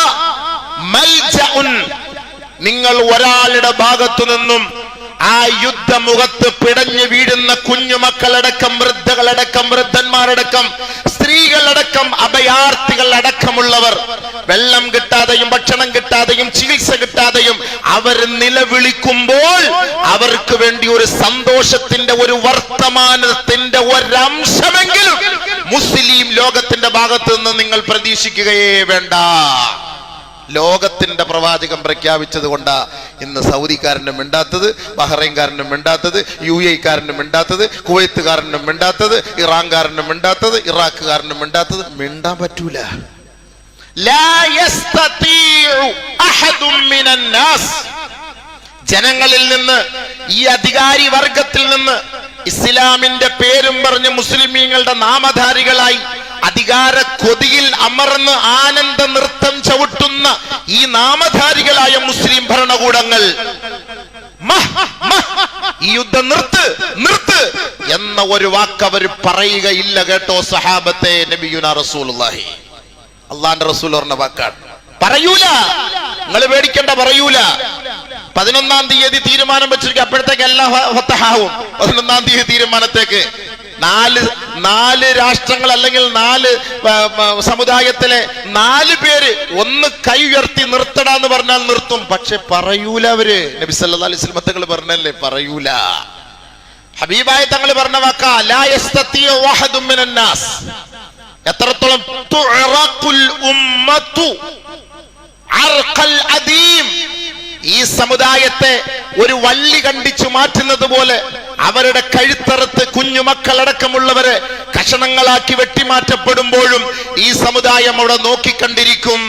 മൽജഉൻ, നിങ്ങൾ ഒരാളുടെ ഭാഗത്തു നിന്നും ആ യുദ്ധമുഖത്ത് പിടഞ്ഞു വീഴുന്ന കുഞ്ഞു കുഞ്ഞുമക്കളടക്കം, വൃദ്ധകളടക്കം, വൃദ്ധന്മാരടക്കം, സ്ത്രീകളടക്കം, അഭയാർത്ഥികൾ അടക്കമുള്ളവർ വെള്ളം കിട്ടാതെയും ഭക്ഷണം കിട്ടാതെയും ചികിത്സ കിട്ടാതെയും അവർ നിലവിളിക്കുമ്പോൾ അവർക്ക് വേണ്ടി ഒരു സന്തോഷത്തിന്റെ, ഒരു വർത്തമാനത്തിന്റെ ഒരംശമെങ്കിലും മുസ്ലിം ലോകത്തിന്റെ ഭാഗത്ത് നിന്ന് നിങ്ങൾ പ്രതീക്ഷിക്കുകയേ വേണ്ട. ലോകത്തിന്റെ പ്രവാചകം പ്രഖ്യാപിച്ചത് കൊണ്ടാ ഇന്ന് സൗദിക്കാരനും മിണ്ടാത്തത്, ബഹ്റൈൻകാരനും മിണ്ടാത്തത്, UAE-കാരനും മിണ്ടാത്തത്, കുവൈത്തുകാരനും മിണ്ടാത്തത്, ഇറാൻകാരനും മിണ്ടാത്തത്, ഇറാഖുകാരനും മിണ്ടാത്തത്. മിണ്ടാൻ പറ്റൂല. ജനങ്ങളിൽ നിന്ന്, ഈ അധികാരി വർഗത്തിൽ നിന്ന് ഇസ്ലാമിന്റെ പേരും പറഞ്ഞ് മുസ്ലിമീങ്ങളുടെ നാമധാരികളായി അധികാര കൊതിയിൽ അമർന്ന് ആനന്ദ നൃത്തം ചവിട്ടുന്ന ഈ നാമധാരികളായ മുസ്ലിം ഭരണകൂടങ്ങൾ ഈ യുദ്ധം നിർത്ത് എന്ന ഒരു വാക്ക് അവർ പറയുകയില്ല. കേട്ടോ സഹാബത്തെ, നബിയുനാ റസൂലുള്ളാഹി, അള്ളാന്റെ റസൂൽ പറഞ്ഞ വാക്കാണ്. പറയൂല. നിങ്ങൾ പേടിക്കണ്ട, പറയൂല. 11-ാം തീയതി തീരുമാനം വെച്ചിരിക്കും. അപ്പോഴത്തേക്ക് എല്ലാം ഫതഹാവും. 11-ാം തീയതി തീരുമാനത്തേക്ക് നാല് രാഷ്ട്രങ്ങൾ അല്ലെങ്കിൽ 4 സമുദായത്തിലെ 4 പേര് ഒന്ന് കൈ ഉയർത്തി നിർത്തടാന്ന് പറഞ്ഞാൽ നിർത്തും. പക്ഷെ പറയൂല അവര്. നബി സല്ലല്ലാഹു അലൈഹി വസല്ലം തങ്ങൾ പറഞ്ഞല്ലേ, പറയൂല. ഹബീബായ തങ്ങൾ പറഞ്ഞ വാക്കാ ലാ യസ്തതിഉ വഹദും മിനൻ നാസ്. എത്രത്തോളം തുഅറഖുൽ ഉമ്മത്തു അർഖൽ അദീം. ഈ സമുദായത്തെ ഒരു വള്ളി കണ്ടിച്ചു മാറ്റുന്നത് പോലെ അവരുടെ കഴുത്തറുത്ത് കുഞ്ഞുമക്കളടക്കമുള്ളവരെ കഷണങ്ങളാക്കി വെട്ടിമാറ്റപ്പെടുമ്പോഴും ഈ സമുദായം അവിടെ നോക്കിക്കണ്ടിരിക്കും.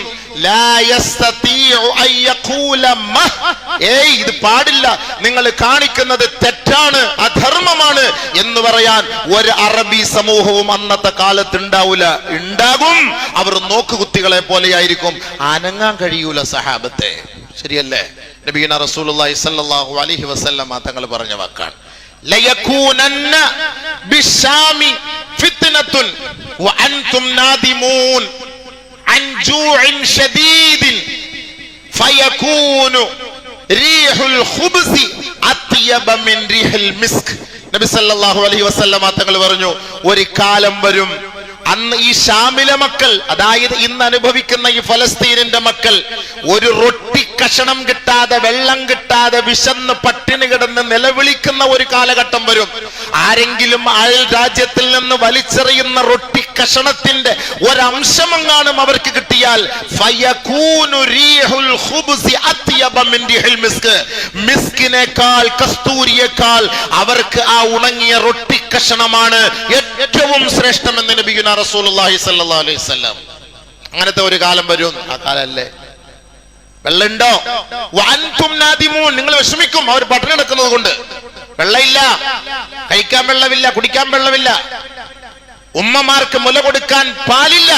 ഇത് പാടില്ല, നിങ്ങൾ കാണിക്കുന്നത് തെറ്റാണ്, അധർമ്മമാണ് എന്ന് പറയാൻ ഒരു അറബി സമൂഹവും അന്നത്തെ കാലത്ത് ഉണ്ടാവൂല. ഉണ്ടാകും, അവർ നോക്കുകുത്തികളെ പോലെയായിരിക്കും. അനങ്ങാൻ കഴിയൂല സഹാബത്തെ. ശരിയല്ലേ? നബിയുനാ റസൂലുള്ളാഹി സ്വല്ലല്ലാഹു അലൈഹി വസല്ലം തങ്ങൾ പറഞ്ഞ വാക്കാണ്. ലയകൂനന്ന ബിശാമി ഫിത്നത്തുൻ വഅൻതും നാദിമൂൻ അൻ ജൂഇൻ ശദീദിൻ ഫയകൂനു റീഹുൽ ഖുബ്സി അത്യബ മിൻ റീഹിൽ മിസ്ക്. നബി സല്ലല്ലാഹു അലൈഹി വസല്ലം തങ്ങൾ പറഞ്ഞു, ഒരു കാലം വരും അന്ന് ഈ ഷാമിലെ മക്കൾ, അതായത് ഇന്ന് അനുഭവിക്കുന്ന ഈ ഫലസ്തീനിന്റെ മക്കൾ, ഒരു റൊട്ടി കഷണം കിട്ടാതെ, വെള്ളം കിട്ടാതെ, വിശന്ന് പട്ടിണി കിടന്ന് നിലവിളിക്കുന്ന ഒരു കാലഘട്ടം വരും. ആരെങ്കിലും അയൽ രാജ്യത്തിൽ നിന്ന് വലിച്ചെറിയുന്ന റൊട്ടി കഷണത്തിന്റെ ഒരംശമെങ്ങാനും അവർക്ക് കിട്ടിയാൽ മിസ്കിനേക്കാൾ, കസ്തൂരിയേക്കാൾ അവർക്ക് ആ ഉണങ്ങിയ റൊട്ടി കഷണമാണ് ഏറ്റവും ശ്രേഷ്ഠമെന്ന് നബിയുനാ റസൂലുള്ളാഹി സ്വല്ലല്ലാഹു അലൈഹി വസല്ലം. അങ്ങനത്തെ ഒരു കാലം വരും. ആ കാലല്ലേ? വെള്ളമുണ്ടോ? വഅൻതും നാദിമൂൻ. നിങ്ങൾ വിഷമിക്കും, അവർ പട്ടിണി കിടക്കുന്നത് കൊണ്ട്. വെള്ളമില്ല, കഴിക്കാൻ വെള്ളമില്ല, കുടിക്കാൻ വെള്ളമില്ല, ഉമ്മമാർക്ക് മുല കൊടുക്കാൻ പാലില്ല.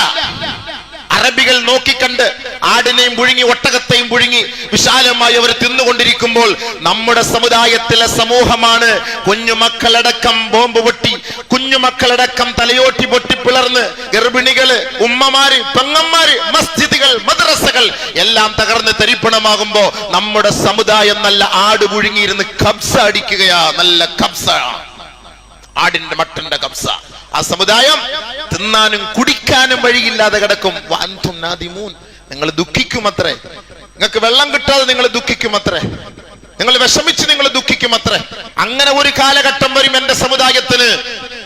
അറബികൾ നോക്കിക്കണ്ട് ആടിനെയും പുഴുങ്ങി ഒട്ടകത്തെയും പുഴുങ്ങി വിശാലമായി അവർ തിന്നുകൊണ്ടിരിക്കുമ്പോൾ നമ്മുടെ സമുദായത്തിലെ സമൂഹമാണ് കുഞ്ഞുമക്കളടക്കം ബോംബ് പൊട്ടി, കുഞ്ഞുമക്കളടക്കം തലയോട്ടി പൊട്ടി പിളർന്ന്, ഗർഭിണികള്, ഉമ്മമാര്, പെങ്ങന്മാര്, മസ്ജിദുകൾ, മദ്രസകൾ എല്ലാം തകർന്ന് തരിപ്പണമാകുമ്പോ നമ്മുടെ സമുദായം നല്ല ആട് പുഴുങ്ങിയിരുന്ന് കബ്സ അടിക്കുകയാ. നല്ല കബ്സ, ആടിന്റെ മട്ടന്റെ കബ്സ. ആ സമുദായം തിന്നാനും കുടിക്കാനും വഴിയില്ലാതെ കിടക്കും. വഅൻതും നാദിമൂൻ. നിങ്ങൾ ദുഃഖിക്കുമത്രേ. നിങ്ങൾക്ക് വെള്ളം കിട്ടാതെ നിങ്ങൾ ദുഃഖിക്കുമത്രേ. നിങ്ങൾ വിഷമിച്ച് നിങ്ങൾ ദുഃഖിക്കുമത്രേ. അങ്ങനെ ഒരു കാലഘട്ടം വരും എന്റെ സമുദായത്തിന്.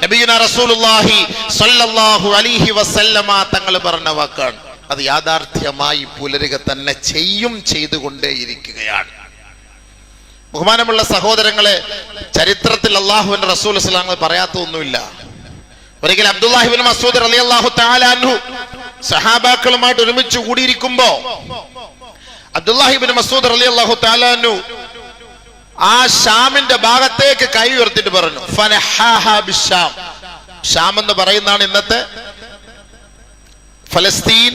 നബിയുനാ റസൂലുള്ളാഹി സ്വല്ലല്ലാഹു അലൈഹി വസല്ലമ തങ്ങൾ പറഞ്ഞ വാക്കാണ്. അത് യാഥാർത്ഥ്യമായി പുലരുക തന്നെ ചെയ്യും, ചെയ്തുകൊണ്ടേയിരിക്കുകയാണ്. ബഹുമാനമുള്ള സഹോദരങ്ങളെ, ചരിത്രത്തിൽ അല്ലാഹുവിന്റെ റസൂൽ സ്വല്ലല്ലാഹു അലൈഹി വസല്ലം പറയാത്തൊന്നുമില്ല. ഒരിക്കൽ അബ്ദുല്ലാഹി ഇബ്നു മസ്ഊദ് റളിയല്ലാഹു തആല അൻഹു സഹാബാക്കളുമായിട്ട് ഒരുമിച്ച് കൂടിയിരിക്കുമ്പോ അബ്ദുല്ലാഹി ഇബ്നു മസ്ഊദ് റളിയല്ലാഹു തആല അൻഹു ആ ഷാമിന്റെ ഭാഗത്തേക്ക് കൈ ഉയർത്തിട്ട് പറഞ്ഞു, ഫനഹാഹാ ബിശ്ശാം. ഷാം എന്ന് പറയുന്നതാണ് ഇന്നത്തെ ഫലസ്തീൻ,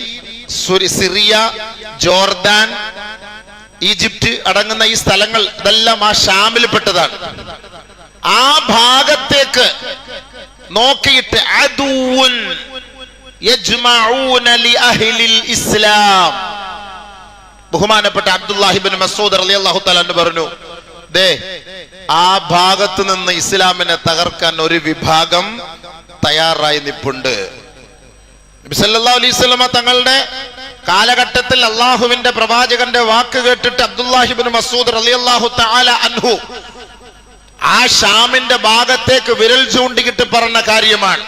സിറിയ, ജോർദാൻ, ഈജിപ്റ്റ് അടങ്ങുന്ന ഈ സ്ഥലങ്ങൾ ഇതെല്ലാം ആ ഷാമിൽ പെട്ടതാണ്. ആ ഭാഗത്തേക്ക് നോക്കിയിട്ട് അദുവുൻ യജ്മഊന ലിഅഹ്ലിൽ ഇസ്ലാം. ബഹുമാനപ്പെട്ട അബ്ദുല്ലാഹി ഇബ്നു മസ്ഊദ് റളിയല്ലാഹു തആല പറഞ്ഞു, ദേ ആ ഭാഗത്ത് നിന്ന് ഇസ്ലാമിനെ തകർക്കാൻ ഒരു വിഭാഗം തയ്യാറായി നിൽപ്പുണ്ട്. നബി സല്ലല്ലാഹു അലൈഹി വസല്ലമ തങ്ങളുടെ കാലഘട്ടത്തിൽ അള്ളാഹുവിന്റെ പ്രവാചകന്റെ വാക്ക് കേട്ടിട്ട് അബ്ദുല്ലാഹി ഇബ്നു മസ്ഊദ് റളിയല്ലാഹു തആല അൻഹു ആ ഷാമിന്റെ ഭാഗത്തേക്ക് വിരൽ ചൂണ്ടിക്കിട്ട് പറഞ്ഞ കാര്യമാണ്.